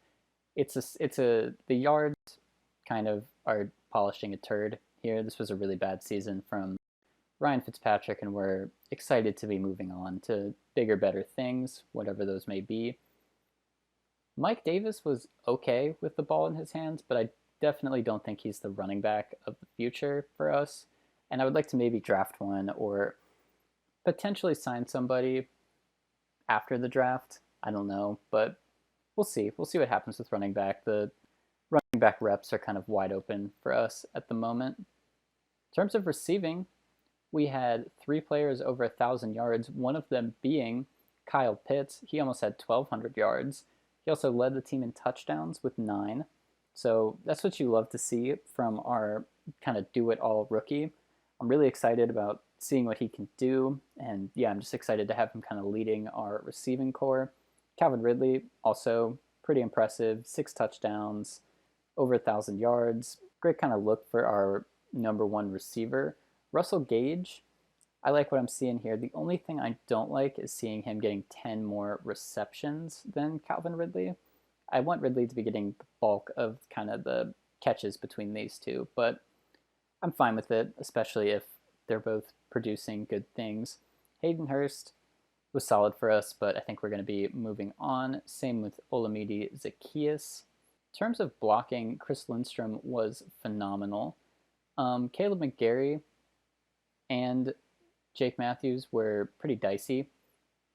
the yards kind of are polishing a turd here. This was a really bad season from Ryan Fitzpatrick, and we're excited to be moving on to bigger, better things, whatever those may be. Mike Davis was okay with the ball in his hands, but I definitely don't think he's the running back of the future for us. And I would like to maybe draft one or potentially sign somebody after the draft. I don't know, but we'll see. We'll see what happens with running back. The running back reps are kind of wide open for us at the moment. In terms of receiving, we had 3 players over 1,000 yards, one of them being Kyle Pitts. He almost had 1,200 yards. He also led the team in touchdowns with 9. So that's what you love to see from our kind of do-it-all rookie. I'm really excited about seeing what he can do. And yeah, I'm just excited to have him kind of leading our receiving core. Calvin Ridley, also pretty impressive. 6 touchdowns, over 1,000 yards. Great kind of look for our number 1 receiver. Russell Gage, I like what I'm seeing here. The only thing I don't like is seeing him getting 10 more receptions than Calvin Ridley. I want Ridley to be getting the bulk of kind of the catches between these two, but I'm fine with it, especially if they're both producing good things. Hayden Hurst was solid for us, but I think we're going to be moving on. Same with Olamide Zaccheaus. In terms of blocking, Chris Lindstrom was phenomenal. Caleb McGarry and Jake Matthews were pretty dicey.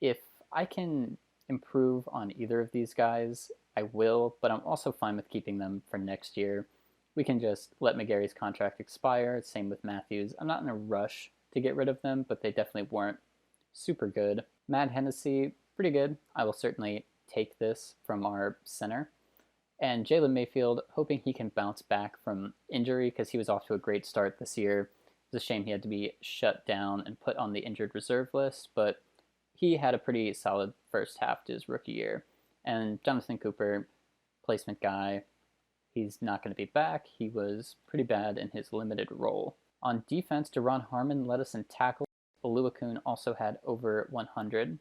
If I can improve on either of these guys, I will, but I'm also fine with keeping them for next year. We can just let McGarry's contract expire. Same with Matthews. I'm not in a rush to get rid of them, but they definitely weren't super good. Matt Hennessy, pretty good. I will certainly take this from our center. And Jalen Mayfield, hoping he can bounce back from injury because he was off to a great start this year. It's a shame he had to be shut down and put on the injured reserve list, but he had a pretty solid first half to his rookie year. And Jonathan Cooper, placement guy, He's not going to be back. He was pretty bad in his limited role. On defense, Deron Harmon led us in tackles. Oluokun also had over 100. In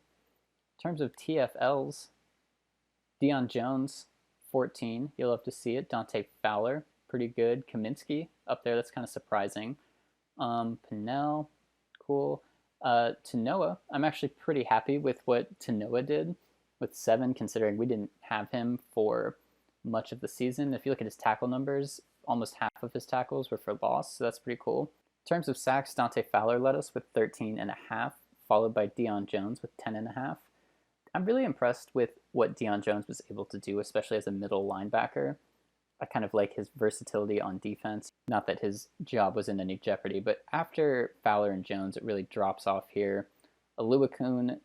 terms of TFLs, Deion Jones, 14. You'll have to see it. Dante Fowler, pretty good. Kaminsky, up there. That's kind of surprising. Pinnell, cool. Tanoa, I'm actually pretty happy with what Tanoa did with 7, considering we didn't have him for much of the season. If you look at his tackle numbers, almost half of his tackles were for loss, so that's pretty cool. In terms of sacks, Dante Fowler led us with 13.5, followed by Deion Jones with 10.5. I'm really impressed with what Deion Jones was able to do, especially as a middle linebacker. I kind of like his versatility on defense. Not that his job was in any jeopardy, but after Fowler and Jones, it really drops off here. Oluokun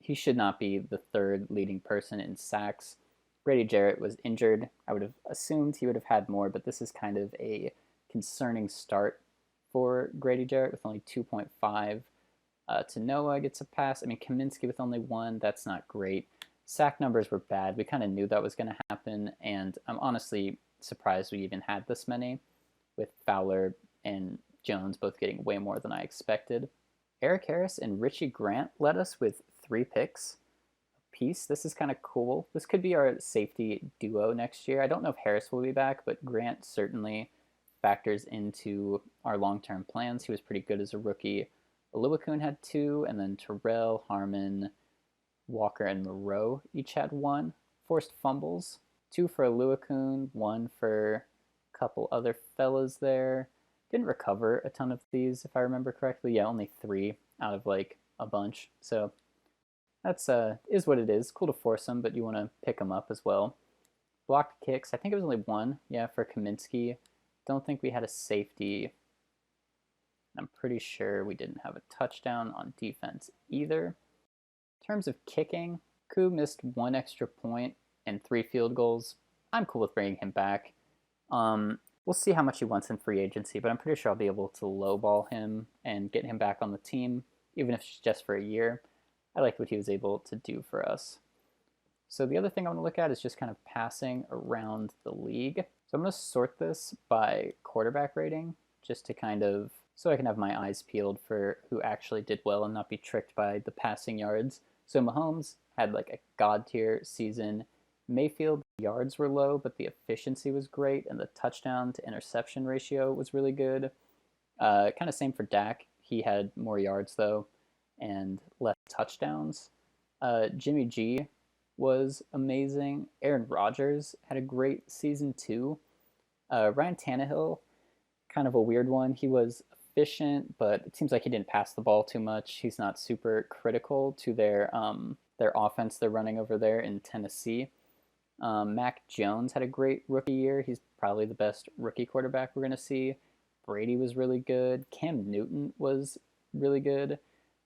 he should not be the third leading person in sacks. Grady Jarrett was injured. I would have assumed he would have had more, but this is kind of a concerning start for Grady Jarrett with only 2.5. Tanoa gets a pass. I mean, Kaminsky with only 1, that's not great. Sack numbers were bad. We kind of knew that was going to happen, and I'm honestly surprised we even had this many, with Fowler and Jones both getting way more than I expected. Eric Harris and Richie Grant led us with 3 picks apiece. This is kind of cool. This could be our safety duo next year. I don't know if Harris will be back, but Grant certainly factors into our long-term plans. He was pretty good as a rookie. Oluokun had 2, and then Terrell, Harmon, Walker, and Moreau each had 1. Forced fumbles, 2 for Oluokun, 1 for a couple other fellas there. Didn't recover a ton of these, if I remember correctly. Yeah, only 3 out of like a bunch. So that's is what it is. Cool to force them, but you want to pick them up as well. Blocked kicks, I think it was only 1, yeah, for Kaminsky. Don't think we had a safety. I'm pretty sure we didn't have a touchdown on defense either. In terms of kicking, Koo missed 1 extra point and 3 field goals. I'm cool with bringing him back. We'll see how much he wants in free agency, but I'm pretty sure I'll be able to lowball him and get him back on the team, even if it's just for a year. I liked what he was able to do for us. So the other thing I want to look at is just kind of passing around the league. So I'm going to sort this by quarterback rating, just to kind of, so I can have my eyes peeled for who actually did well and not be tricked by the passing yards. So Mahomes had like a god tier season. Mayfield, yards were low, but the efficiency was great, and the touchdown to interception ratio was really good. Kind of same for Dak. He had more yards though, and less touchdowns. Jimmy G was amazing. Aaron Rodgers had a great season too. Ryan Tannehill, kind of a weird one. He was efficient, but it seems like he didn't pass the ball too much. He's not super critical to their offense they're running over there in Tennessee. Mac Jones had a great rookie year. He's probably the best rookie quarterback we're going to see. Brady was really good. Cam Newton was really good.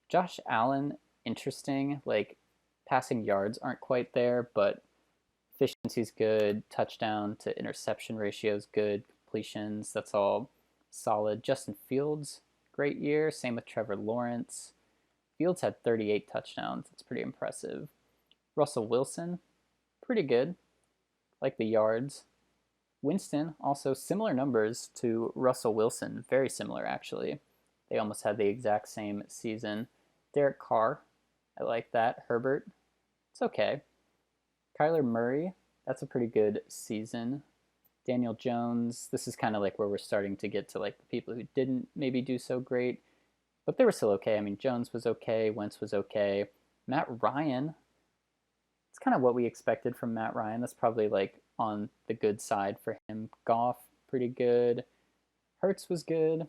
Josh Allen, interesting. Like, passing yards aren't quite there, but efficiency's good. Touchdown to interception ratio is good. Completions, that's all solid. Justin Fields, great year. Same with Trevor Lawrence. Fields had 38 touchdowns. That's pretty impressive. Russell Wilson, pretty good. Like the yards. Winston, also similar numbers to Russell Wilson. Very similar, actually. They almost had the exact same season. Derek Carr, I like that. Herbert, it's okay. Kyler Murray, that's a pretty good season. Daniel Jones, this is kind of like where we're starting to get to like the people who didn't maybe do so great, but they were still okay. I mean, Jones was okay. Wentz was okay. Matt Ryan, it's kind of what we expected from Matt Ryan. That's probably like on the good side for him. Goff, pretty good. Hurts was good.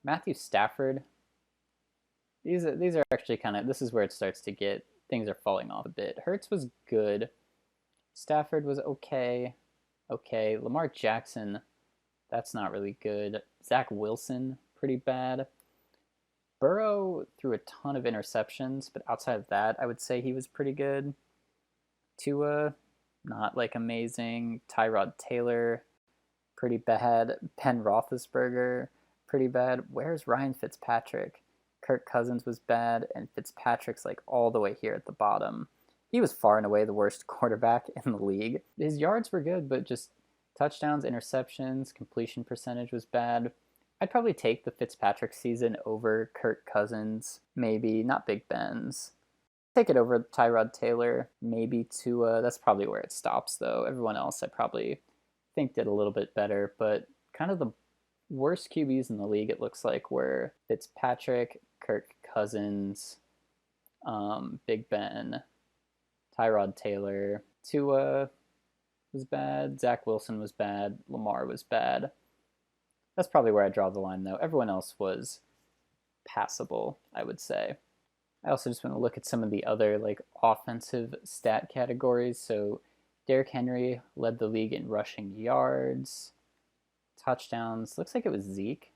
Matthew Stafford, these are actually kind of, this is where it starts to get, things are falling off a bit. Hurts was good. Stafford was okay. Okay. Lamar Jackson, that's not really good. Zach Wilson, pretty bad. Burrow threw a ton of interceptions, but outside of that, I would say he was pretty good. Tua, not like amazing. Tyrod Taylor, pretty bad. Ben Roethlisberger, pretty bad. Where's Ryan Fitzpatrick? Kirk Cousins was bad, and Fitzpatrick's like all the way here at the bottom. He was far and away the worst quarterback in the league. His yards were good, but just touchdowns, interceptions, completion percentage was bad. I'd probably take the Fitzpatrick season over Kirk Cousins, maybe, not Big Ben's. Take it over Tyrod Taylor, maybe Tua. That's probably where it stops, though. Everyone else I probably think did a little bit better, but kind of the worst QBs in the league, it looks like, were Fitzpatrick, Kirk Cousins, Big Ben, Tyrod Taylor. Tua was bad. Zach Wilson was bad. Lamar was bad. That's probably where I draw the line, though. Everyone else was passable, I would say. I also just want to look at some of the other offensive stat categories. So Derrick Henry led the league in rushing yards, touchdowns. Looks like it was Zeke.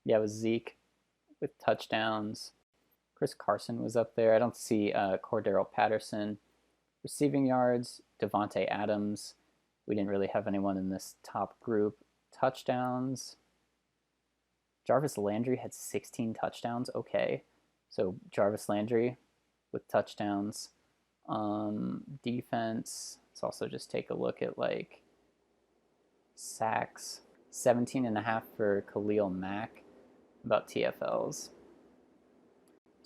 Yeah, it was Zeke with touchdowns. Chris Carson was up there. I don't see Cordero Patterson. Receiving yards, Devontae Adams. We didn't really have anyone in this top group. Touchdowns. Jarvis Landry had 16 touchdowns. Okay. So Jarvis Landry with touchdowns. Defense. Let's also just take a look at sacks. 17.5 for Khalil Mack. About TFLs.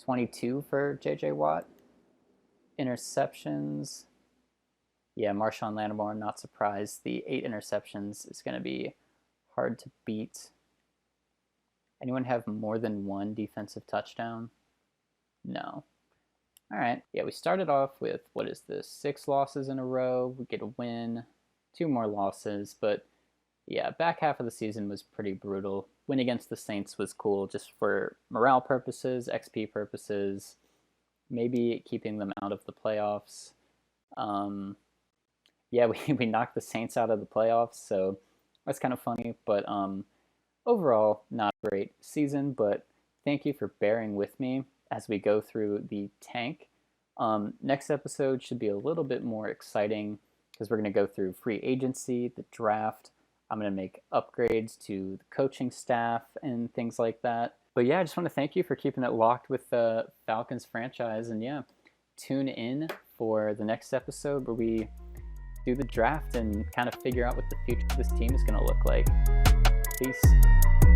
22 for JJ Watt. Interceptions. Yeah, Marshawn Lattimore, not surprised. The 8 interceptions is going to be hard to beat. Anyone have more than one defensive touchdown? No. All right. Yeah, we started off with, 6 losses in a row. We get a win, 2 more losses. But yeah, back half of the season was pretty brutal. Win against the Saints was cool just for morale purposes, XP purposes, maybe keeping them out of the playoffs. Yeah, we knocked the Saints out of the playoffs, so that's kind of funny. But overall, not a great season, but thank you for bearing with me as we go through the tank. Next episode should be a little bit more exciting because we're going to go through free agency, the draft. I'm going to make upgrades to the coaching staff and things like that. But yeah, I just want to thank you for keeping it locked with the Falcons franchise. And yeah, tune in for the next episode where we do the draft and kind of figure out what the future of this team is going to look like. Peace.